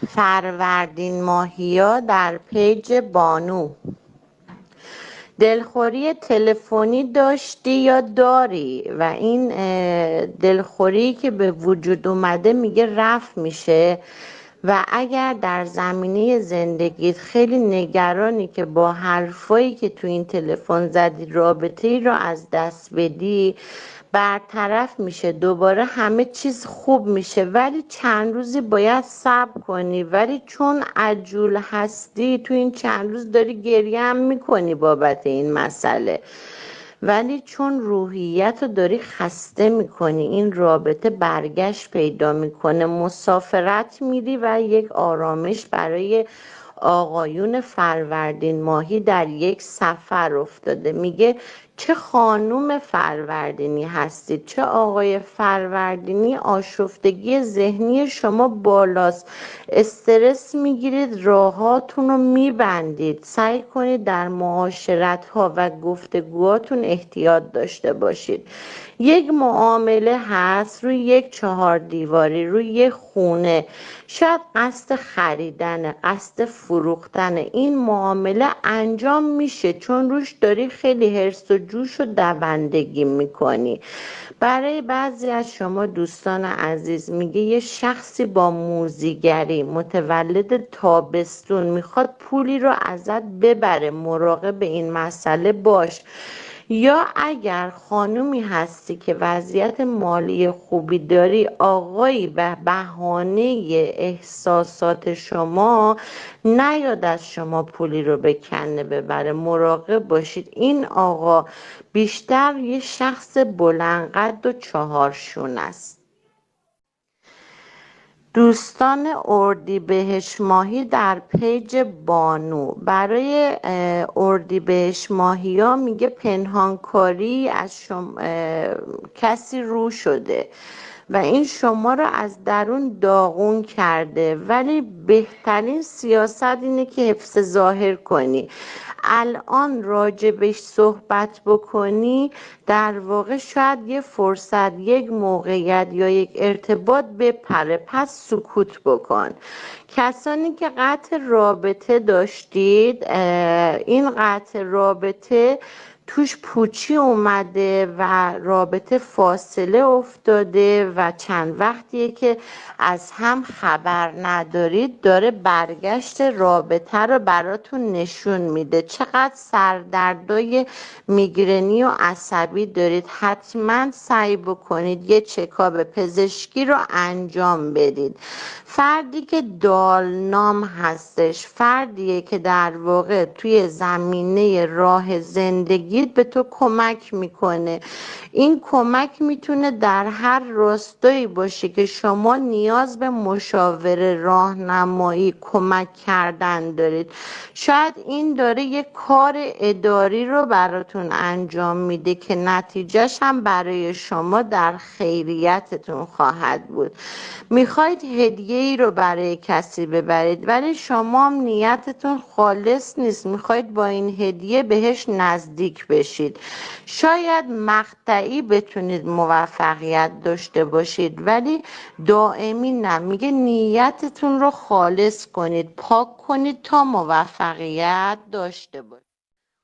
فروردین ماهیا در پیج بانو. دلخوری تلفنی داشتی یا داری؟ و این دلخوری که به وجود اومده میگه رفع میشه. و اگر در زمینه زندگیت خیلی نگرانی که با حرفایی که تو این تلفن زدی رابطه ای رو از دست بدی، برطرف میشه، دوباره همه چیز خوب میشه، ولی چند روزی باید صبر کنی. ولی چون عجول هستی تو این چند روز داری گریه هم میکنی بابت این مسئله، ولی چون روحیت رو داری خسته میکنی، این رابطه برگشت پیدا میکنه، مسافرت میری و یک آرامش برای آقایون فروردین ماهی در یک سفر افتاده. میگه چه خانوم فروردینی هستید، چه آقای فروردینی، آشفتگی ذهنی شما بالاست، استرس میگیرید، راهاتون رو میبندید. سعی کنید در معاشرت ها و گفتگوهاتون احتیاط داشته باشید. یک معامله هست روی یک 4 دیواری، روی یک خونه، شاید قصد خریدن، قصد فروختن. این معامله انجام میشه چون روش داری خیلی حرص و جوش و دوندگی میکنی. برای بعضی از شما دوستان عزیز میگه یه شخصی با موذیگری، متولد تابستون، میخواد پولی رو ازت ببره. مراقب این مسئله باش. یا اگر خانومی هستی که وضعیت مالی خوبی داری، آقایی به بهانه احساسات شما نیاد از شما پولی رو بکنه ببره. مراقب باشید. این آقا بیشتر یه شخص بلندقد و 4 شون است. دوستان اردیبهشت ماهی در پیج بانو. برای اردیبهشت ماهیا میگه پنهانکاری از کسی رو شده و این شما رو از درون داغون کرده، ولی بهترین سیاست اینه که حفظ ظاهر کنی. الان راجبش صحبت بکنی، در واقع شاید یه فرصت، یک موقعیت یا یک ارتباط بپره، پس سکوت بکن. کسانی که قطع رابطه داشتید، این قطع رابطه توش پوچی اومده و رابطه فاصله افتاده و چند وقتیه که از هم خبر ندارید، داره برگشت رابطه رو براتون نشون میده. چقدر سردردای میگرنی و عصبی دارید. حتما سعی بکنید یه چکاپ پزشکی رو انجام بدید. فردی که دالنام هستش، فردیه که در واقع توی زمینه راه زندگیت به تو کمک میکنه. این کمک میتونه در هر راستایی باشه که شما نیاز به مشاوره، راهنمایی، کمک کردن دارید. شاید این داره یک کار اداری رو براتون انجام میده که نتیجهش هم برای شما در خیریتتون خواهد بود. میخواید هدیه ای رو برای کسی ببرید، ولی شما هم نیتتون خالص نیست، میخواید با این هدیه بهش نزدیک بشید. شاید مقطعی بتونید موفقیت داشته باشید، ولی دائمی نه. میگه نیتتون رو خالص کنید، پاک کنید تا موفقیت داشته باشید.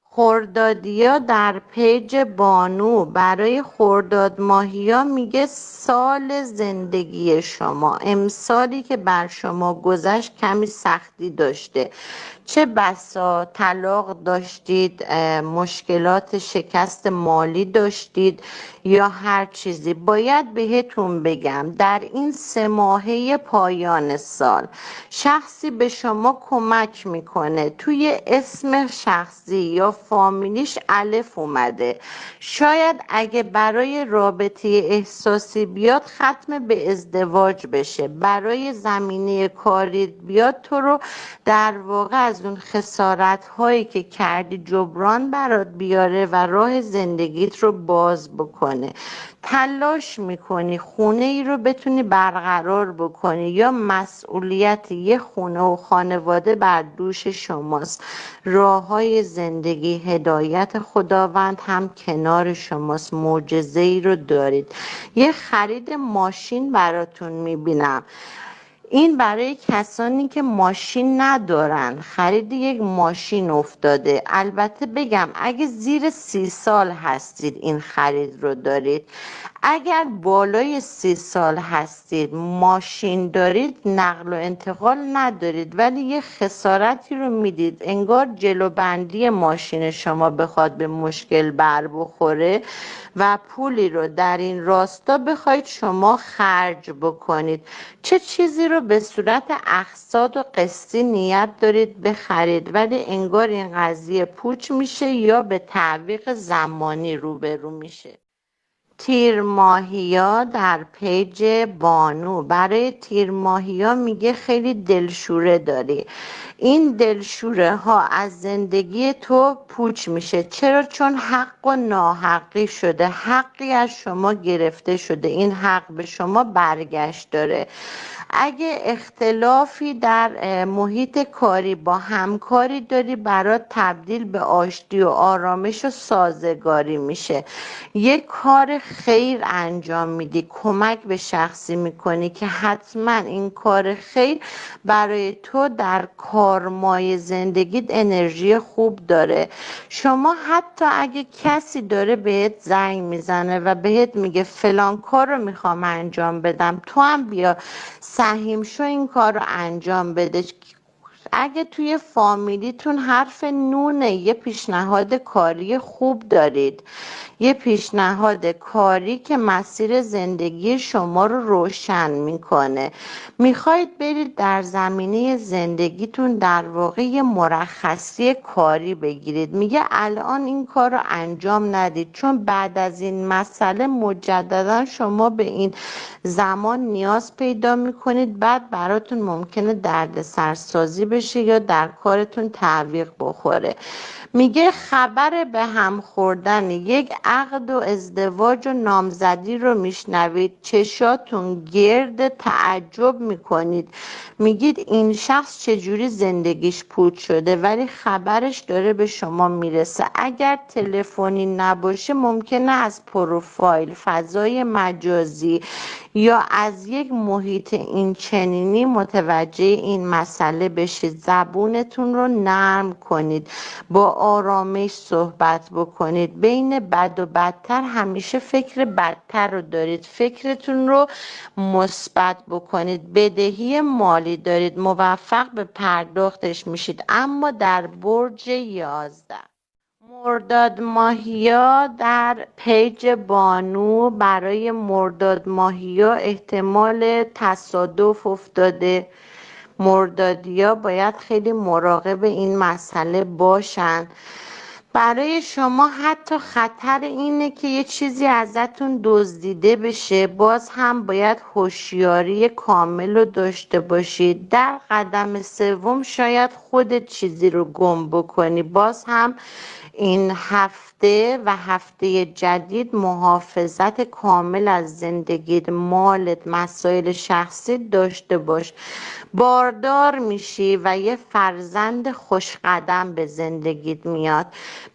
خردادیا در پیج بانو. برای خرداد ماهیا میگه سال زندگی شما، امسالی که بر شما گذشت کمی سختی داشته. چه بسا طلاق داشتید، مشکلات شکست مالی داشتید یا هر چیزی. باید بهتون بگم در این 3 ماهه پایان سال شخصی به شما کمک میکنه. توی اسم شخصی یا فامیلیش الف اومده. شاید اگه برای رابطه احساسی بیاد ختم به ازدواج بشه. برای زمینه کاری بیاد تو رو در واقع از اون خسارت هایی که کردی جبران برات بیاره و راه زندگیت رو باز بکنه. تلاش میکنی خونه ای رو بتونی برقرار بکنی، یا مسئولیت یه خونه و خانواده بر دوش شماست. راه های زندگی، هدایت خداوند هم کنار شماست. معجزه ای رو دارید. یه خرید ماشین براتون میبینم. این برای کسانی که ماشین ندارن، خرید یک ماشین افتاده. البته بگم اگه زیر 30 سال هستید این خرید رو دارید. اگر بالای 30 سال هستید ماشین دارید، نقل و انتقال ندارید ولی یه خسارتی رو میدید، انگار جلو بندی ماشین شما بخواد به مشکل بر بخوره و پولی رو در این راستا بخواید شما خرج بکنید. چه چیزی رو به صورت اقساط و قسطی نیت دارید بخرید ولی انگار این قضیه پوچ میشه یا به تعویق زمانی روبرو میشه. تیر ماهیا در پیج بانو برای تیر ماهیا میگه خیلی دلشوره داری. این دلشوره ها از زندگی تو پوچ میشه. چرا؟ چون حق و ناحقی شده، حقی از شما گرفته شده، این حق به شما برگشت داره. اگه اختلافی در محیط کاری با همکاری داری، برات تبدیل به آشتی و آرامش و سازگاری میشه. یک کار خیر انجام میدی، کمک به شخصی میکنی که حتما این کار خیر برای تو در کارمای زندگیت انرژی خوب داره. شما حتی اگه کسی داره بهت زنگ میزنه و بهت میگه فلان کار رو میخوام انجام بدم، تو هم بیا سهیم شو این کار رو انجام بده. اگه توی فامیلیتون حرف نونه، یه پیشنهاد کاری خوب دارید، یه پیشنهاد کاری که مسیر زندگی شما رو روشن میکنه، میخواید برید در زمینه زندگیتون در واقع یه مرخصی کاری بگیرید، میگه الان این کار رو انجام ندید چون بعد از این مسئله مجددا شما به این زمان نیاز پیدا میکنید، بعد براتون ممکنه درد سرسازی بشه یا در کارتون تعویق بخوره. میگه خبر به هم خوردن یک عقد و ازدواج و نامزدی رو میشنوید، چشاتون گرد تعجب میکنید، میگید این شخص چجوری زندگیش پوچ شده ولی خبرش داره به شما میرسه. اگر تلفنی نباشه ممکنه از پروفایل، فضای مجازی یا از یک محیط این چنینی متوجه این مسئله بشید. زبونتون رو نرم کنید، با آرامش صحبت بکنید. بین بد و بدتر همیشه فکر بدتر رو دارید، فکرتون رو مثبت بکنید. بدهی مالی دارید، موفق به پرداختش میشید اما در برج 11. مرداد ماهیا در پیج بانو برای مرداد ماهیا احتمال تصادف افتاده. مردادیا باید خیلی مراقب این مسئله باشن. برای شما حتی خطر اینه که یه چیزی ازتون دزدیده بشه، باز هم باید هوشیاری کامل رو داشته باشید. در قدم سوم شاید خودت چیزی رو گم بکنی. باز هم این هفته و هفته جدید محافظت کامل از زندگیت، مالت، مسائل شخصی داشته باش. باردار میشی و یه فرزند خوشقدم به زندگیت میاد.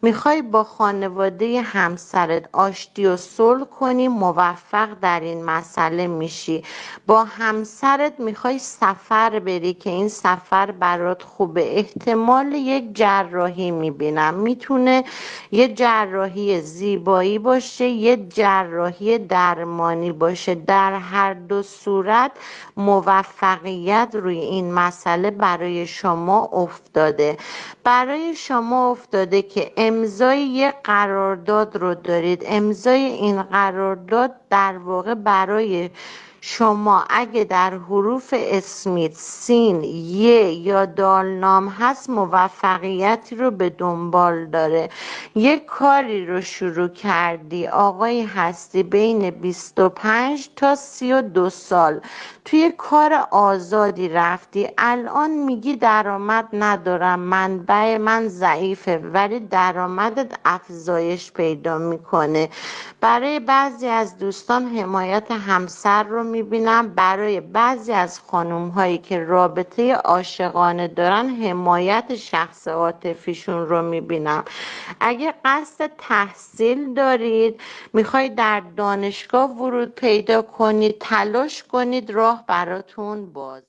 میخوای با خانواده همسرت آشتی و صلح کنی، موفق در این مسئله میشی. با همسرت میخوای سفر بری که این سفر برات خوبه. احتمال یک جراحی میبینم، میتونه یه جراحی زیبایی باشه، یه جراحی درمانی باشه. در هر دو صورت موفقیت روی این مسئله برای شما افتاده. برای شما افتاده که امضای یک قرارداد رو دارید. امضای این قرارداد در واقع برای شما اگه در حروف اسمیت، سین، ی یا دالنام هست موفقیتی رو به دنبال داره. یک کاری رو شروع کردی، آقایی هستی بین 25 تا 32 سال، توی کار آزادی رفتی، الان میگی درآمد ندارم، منبع من ضعیفه ولی درآمدت افزایش پیدا میکنه. برای بعضی از دوستان حمایت همسر رو میبینم، برای بعضی از خانوم هایی که رابطه عاشقانه دارن حمایت شخص عاطفیشون رو میبینم. اگه قصد تحصیل دارید، میخواید در دانشگاه ورود پیدا کنید، تلاش کنید راه براتون باز.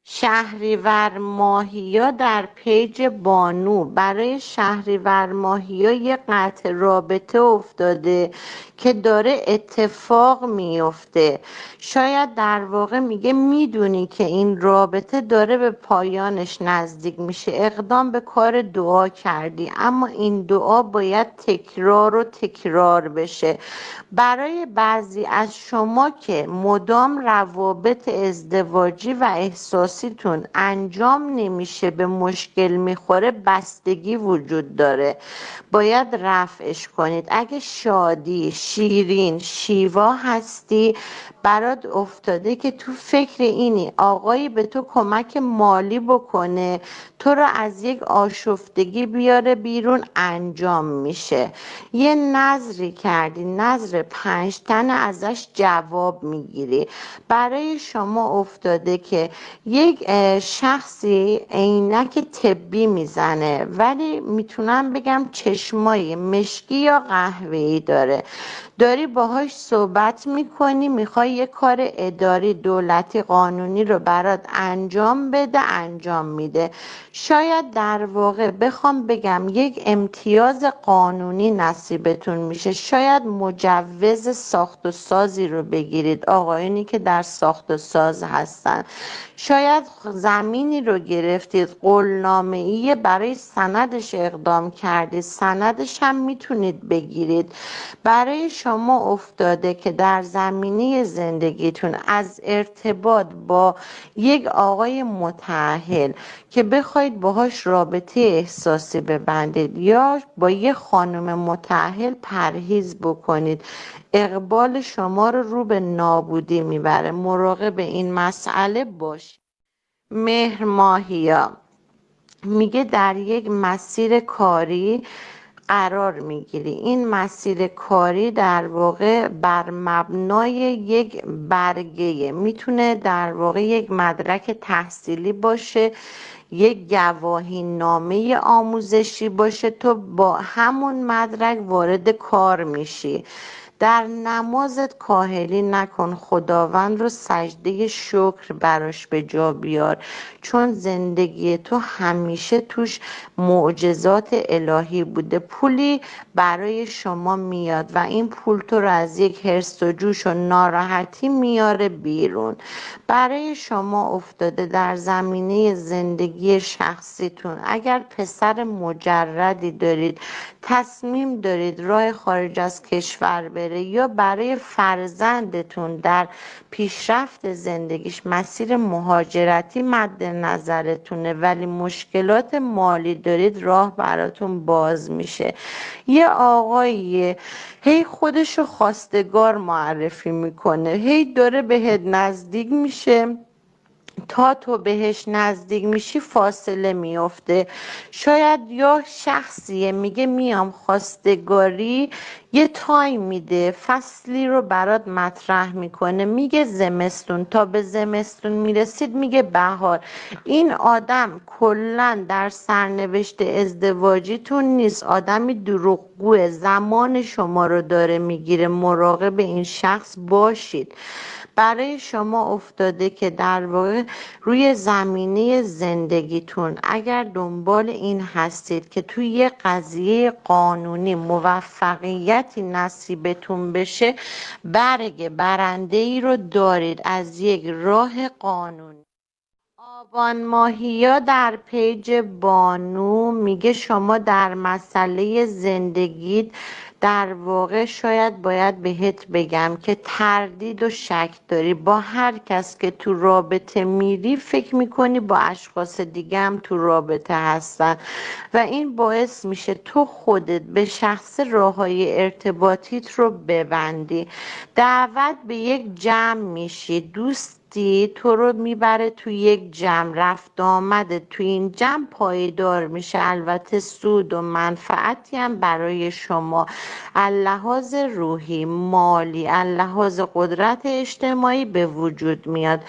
شهریور ماهیا در پیج بانو برای شهریور ماهیا یه قطع رابطه افتاده که داره اتفاق میفته. شاید در واقع میگه میدونی که این رابطه داره به پایانش نزدیک میشه، اقدام به کار دعا کردی، اما این دعا باید تکرار و تکرار بشه. برای بعضی از شما که مدام روابط ازدواجی و احساسیتون انجام نمیشه، به مشکل میخوره، بستگی وجود داره، باید رفعش کنید. اگه شادی، شیرین، شیوا هستی، برات افتاده که تو فکر اینی آقایی به تو کمک مالی بکنه، تو رو از یک آشفتگی بیاره بیرون، انجام میشه. یه نظری کردی، نظر 5 تن، ازش جواب میگیری. برای شما افتاده که یک شخصی عینک طبی میزنه، ولی میتونم بگم چشمای مشکی یا قهوه‌ای داره. داری باهاش صحبت میکنی، میخوای یه کار اداری دولتی قانونی رو برات انجام بده، انجام میده. شاید در واقع بخوام بگم یک امتیاز قانونی نصیبتون میشه. شاید مجوز ساخت و سازی رو بگیرید، آقایونی که در ساخت و ساز هستن. شاید زمینی رو گرفتید، قولنامه‌ای برای سندش اقدام کردید، سندش هم میتونید بگیرید. برای شما افتاده که در زمینه زندگیتون از ارتباط با یک آقای متأهل که بخواید باهاش رابطه احساسی ببندید، یا با یه خانم متأهل پرهیز بکنید، اقبال شما رو به نابودی میبره. مراقب این مسئله باش. مهر ماهیا میگه در یک مسیر کاری قرار میگیری. این مسیر کاری در واقع بر مبنای یک برگه، میتونه در واقع یک مدرک تحصیلی باشه، یک گواهی نامه آموزشی باشه، تو با همون مدرک وارد کار میشی. در نمازت کاهلی نکن، خداوند رو سجده شکر براش به جا بیار، چون زندگی تو همیشه توش معجزات الهی بوده. پولی برای شما میاد و این پول تو رو از یک حرص و جوش و ناراحتی میاره بیرون. برای شما افتاده در زمینه زندگی شخصیتون، اگر پسر مجردی دارید، تصمیم دارید راه خارج از کشور بره، یا برای فرزندتون در پیشرفت زندگیش مسیر مهاجرتی مد نظرتونه ولی مشکلات مالی دارید، راه براتون باز میشه. یه آقاییه هی خودشو خواستگار معرفی میکنه، هی داره بهت نزدیک میشه، تا تو بهش نزدیک میشی فاصله میفته. شاید یا شخصیه میگه میام خواستگاری، یه تایم میده، فصلی رو برات مطرح میکنه، میگه زمستون، تا به زمستون میرسید میگه بهار. این آدم کلا در سرنوشت ازدواجیتون نیست، آدمی دروغگوه، زمان شما رو داره میگیره. مراقب این شخص باشید. برای شما افتاده که در واقع روی زمینه زندگیتون اگر دنبال این هستید که توی یه قضیه قانونی موفقیتی نصیبتون بشه، برگ برنده ای رو دارید از یک راه قانونی. آبان ماهیا در پیج بانو میگه شما در مسئله زندگیت در واقع شاید باید بهت بگم که تردید و شک داری. با هر کس که تو رابطه میری فکر میکنی با اشخاص دیگه هم تو رابطه هستن و این باعث میشه تو خودت به شخص راههای ارتباطیت رو ببندی. دعوت به یک جمع میشی، دوست تو رو میبره تو یک جمع، رفت آمده تو این جمع پایدار میشه، البته سود و منفعتی هم برای شما اللحاظ روحی، مالی، اللحاظ قدرت اجتماعی به وجود میاد.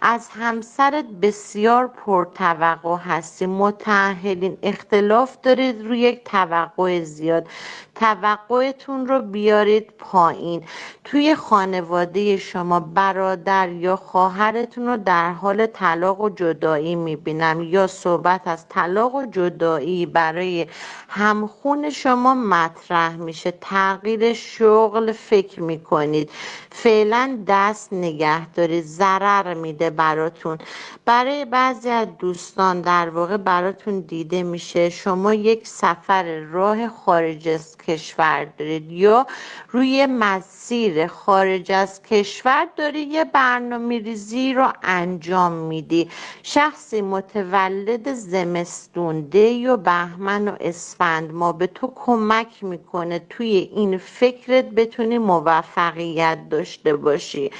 از همسرت بسیار پرتوقع هستی، متأهلین، اختلاف دارید روی یک توقع زیاد، توقعتون رو بیارید پایین. توی خانواده شما برادر یا خواهر شوهرتون رو در حال طلاق و جدایی میبینم، یا صحبت از طلاق و جدایی برای همخون شما مطرح میشه. تغییر شغل فکر میکنید، فعلا دست نگه دارید، ضرر میده براتون. برای بعضی از دوستان در واقع براتون دیده میشه شما یک سفر راه خارج از کشور دارید، یا روی مسیر خارج از کشور داری یه برنامه ریزی رو انجام میدی. شخصی متولد زمستون، دی و بهمن و اسفند ما به تو کمک میکنه توی این فکرت بتونی موفقیت داشته باشی.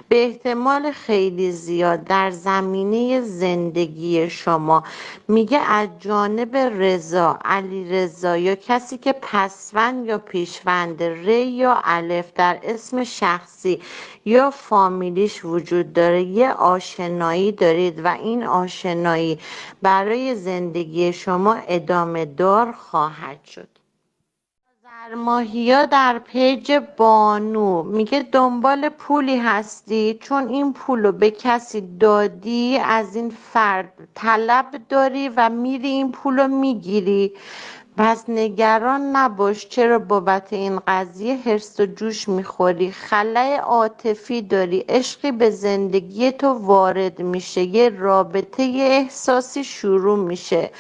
به احتمال خیلی زیاد در زمینه زندگی شما میگه از جانب رضا، علی رضا، یا کسی که پسوند یا پیشوند ری یا الف در اسم شخصی یا فامیلیش وجود داره، یه آشنایی دارید و این آشنایی برای زندگی شما ادامه دار خواهد شد. ماهیا در پیج بانو میگه دنبال پولی هستی، چون این پولو به کسی دادی، از این فرد طلب داری و میری این پولو میگیری. پس نگران نباش چرا بابت این قضیه هرس و جوش میخوری. خلأ عاطفی داری، عشقی به زندگی تو وارد میشه، یه رابطه احساسی شروع میشه.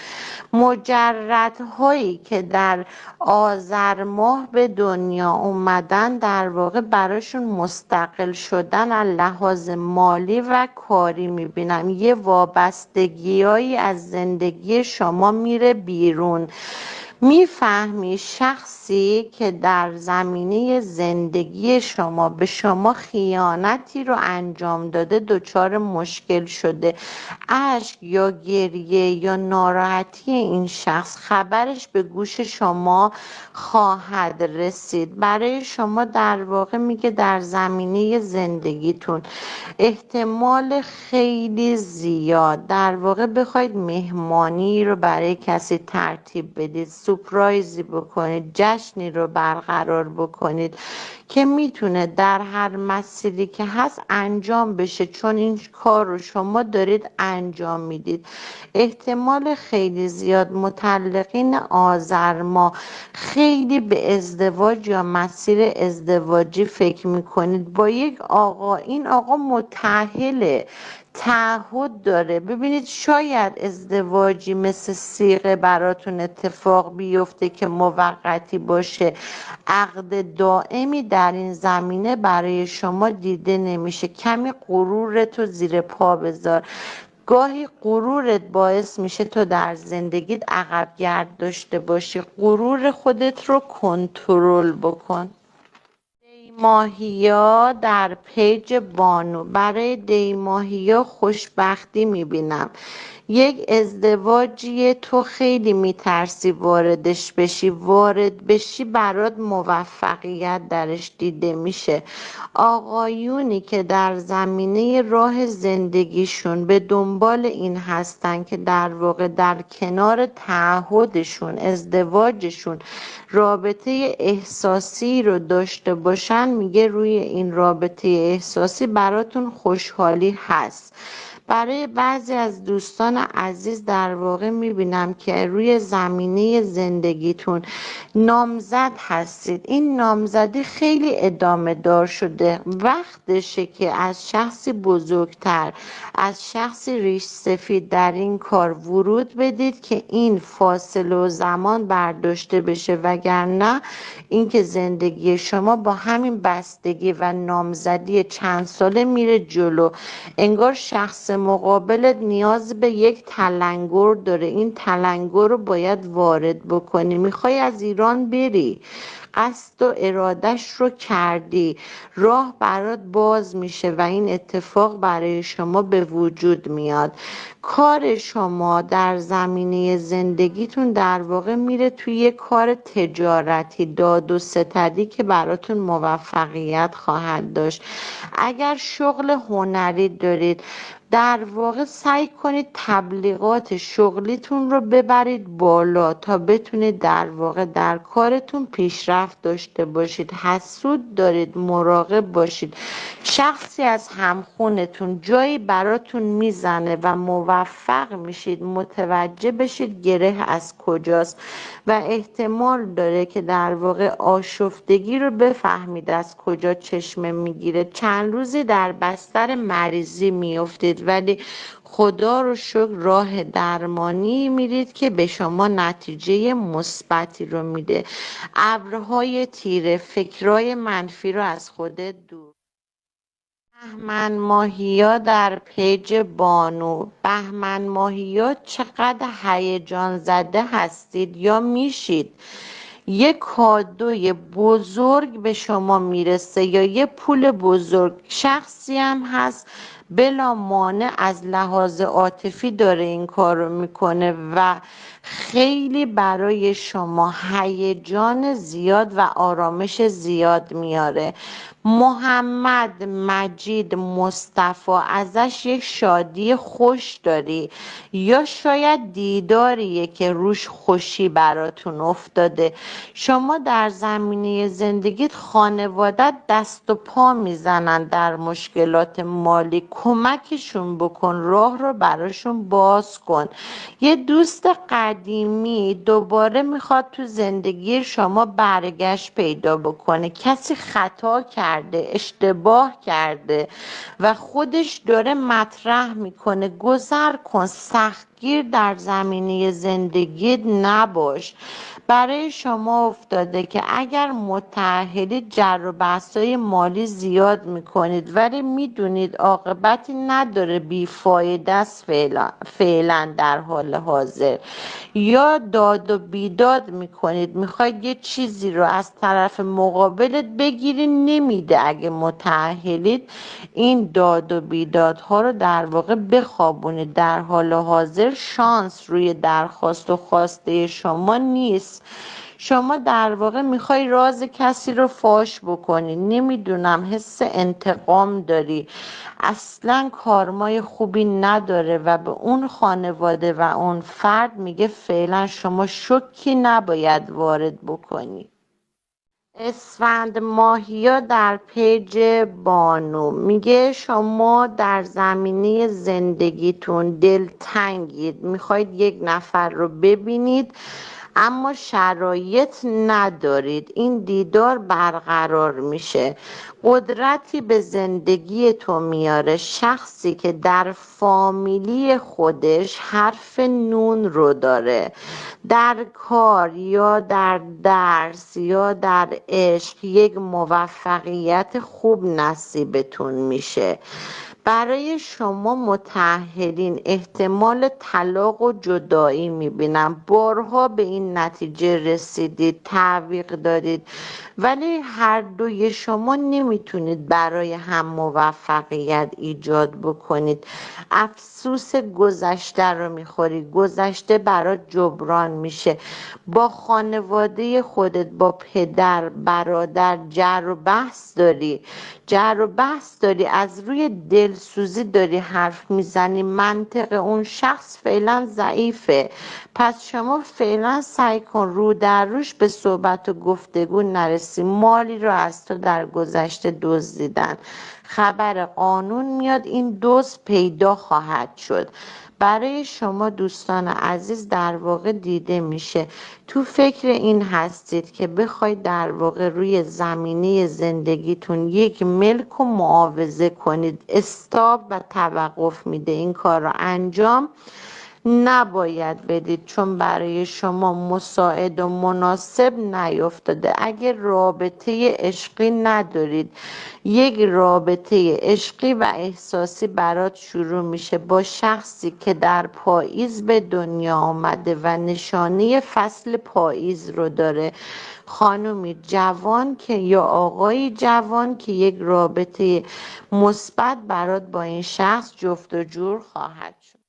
مجردهایی که در آذر ماه به دنیا اومدن در واقع براشون مستقل شدن از لحاظ مالی و کاری میبینم. یه وابستگیایی از زندگی شما میره بیرون. میفهمی شخصی که در زمینه زندگی شما به شما خیانتی رو انجام داده دچار مشکل شده. اشک یا گریه یا ناراحتی این شخص خبرش به گوش شما خواهد رسید. برای شما در واقع میگه در زمینه زندگیتون احتمال خیلی زیاد در واقع بخواید مهمانی رو برای کسی ترتیب بدید، سورپرایزی بکنید، جشنی رو برقرار بکنید که میتونه در هر مسیری که هست انجام بشه، چون این کار رو شما دارید انجام میدید. احتمال خیلی زیاد مطلقین آذر ماه خیلی به ازدواج یا مسیر ازدواجی فکر میکنید با یک آقا. این آقا متأهله، تعهد داره. ببینید شاید ازدواجی مثل صیغه براتون اتفاق بیفته که موقتی باشه، عقد دائمی در این زمینه برای شما دیده نمیشه. کمی غرورتو زیر پا بذار. گاهی غرورت باعث میشه تو در زندگیت عقب گرد داشته باشی. غرور خودت رو کنترل بکن. دیماهیا در پیج بانو، برای دیماهیا خوشبختی میبینم. یک ازدواجی تو خیلی میترسی واردش بشی، وارد بشی برات موفقیت درش دیده میشه. آقایونی که در زمینه راه زندگیشون به دنبال این هستن که در واقع در کنار تعهدشون، ازدواجشون رابطه احساسی رو داشته باشن، میگه روی این رابطه احساسی براتون خوشحالی هست. برای بعضی از دوستان عزیز در واقع میبینم که روی زمینه زندگیتون نامزد هستید. این نامزدی خیلی ادامه دار شده. وقتشه که از شخصی بزرگتر، از شخصی ریش سفید در این کار ورود بدید که این فاصله و زمان برداشته بشه، وگرنه اینکه زندگی شما با همین بستگی و نامزدی چند ساله میره جلو. انگار شخص مقابلت نیاز به یک تلنگر داره، این تلنگر رو باید وارد بکنی. میخوای از ایران بری، قصد و ارادش رو کردی، راه برات باز میشه و این اتفاق برای شما به وجود میاد. کار شما در زمینه زندگیتون در واقع میره توی یک کار تجارتی، داد و ستدی که براتون موفقیت خواهد داشت. اگر شغل هنری دارید، در واقع سعی کنید تبلیغات شغلیتون رو ببرید بالا تا بتونید در واقع در کارتون پیشرفت داشته باشید. حسود دارید، مراقب باشید. شخصی از همخونتون جایی براتون میزنه و موفق میشید متوجه بشید گره از کجاست و احتمال داره که در واقع آشفتگی رو بفهمید از کجا چشمه میگیره. چند روزی در بستر مریضی میافتید ولی خدا رو شکر راه درمانی میرید که به شما نتیجه مثبتی رو میده. ابرهای تیره، فکرای منفی رو از خودت دور. بهمن ماهیا در پیج بانو. بهمن ماهیا چقدر هیجان زده هستید یا میشید یه کادوی بزرگ به شما میرسه یا یه پول بزرگ. شخصی هم هست بلا مانع از لحاظ عاطفی داره این کار رو میکنه و خیلی برای شما هیجان زیاد و آرامش زیاد میاره. محمد مجید مصطفی ازش یک شادی خوش داری یا شاید دیداریه که روش خوشی براتون افتاده. شما در زمینه زندگیت خانوادت دست و پا میزنن در مشکلات مالی. کمکشون بکن، راه رو براشون باز کن. یه دوست قدیمی دوباره میخواد تو زندگی شما برگشت پیدا بکنه. کسی خطا کرده، اشتباه کرده و خودش داره مطرح میکنه. گذر کن، سختگیر در زمینه زندگیت نباش. برای شما افتاده که اگر متأهلید جر و بحثای مالی زیاد میکنید ولی میدونید عاقبتی نداره، بیفایده است فعلا در حال حاضر، یا داد و بیداد میکنید میخواید یه چیزی رو از طرف مقابلت بگیری نمیده. اگه متأهلید این داد و بیدادها رو در واقع بخوابونید. در حال حاضر شانس روی درخواست و خواسته شما نیست. شما در واقع میخوای راز کسی رو فاش بکنی، نمیدونم حس انتقام داری. اصلا کارمای خوبی نداره و به اون خانواده و اون فرد میگه فعلا شما شکی نباید وارد بکنی. اسفند ماهیا در پیج بانو میگه شما در زمینه زندگیتون دلتنگید، میخواید یک نفر رو ببینید اما شرایط ندارید. این دیدار برقرار میشه، قدرتی به زندگی تو میاره. شخصی که در فامیلی خودش حرف نون رو داره، در کار یا در درس یا در عشق یک موفقیت خوب نصیبتون میشه. برای شما متأهلین احتمال طلاق و جدایی میبینم. بارها به این نتیجه رسیدید، تعویق دادید ولی هر دوی شما نمیتونید برای هم موفقیت ایجاد بکنید. افسوس گذشته رو میخوری، گذشته برات جبران میشه. با خانواده خودت، با پدر برادر جر و بحث داری، از روی دلسوزی داری حرف میزنی. منطق اون شخص فعلا ضعیفه، پس شما فعلا سعی کن رو در روش به صحبت و گفتگو نرسی. مالی رو از تو در گذشته دزدیدن، خبر قانون میاد، این دزد پیدا خواهد شد. برای شما دوستان عزیز در واقع دیده میشه تو فکر این هستید که بخواید در واقع روی زمینه زندگیتون یک ملک و معاوضه کنید. استاب و توقف میده این کار رو انجام نباید بدید چون برای شما مساعد و مناسب نیفتاده. اگر رابطه عشقی ندارید، یک رابطه عشقی و احساسی برات شروع میشه با شخصی که در پاییز به دنیا آمده و نشانه فصل پاییز رو داره. خانومی جوان که یا آقای جوان که یک رابطه مثبت برات با این شخص جفت و جور خواهد شد.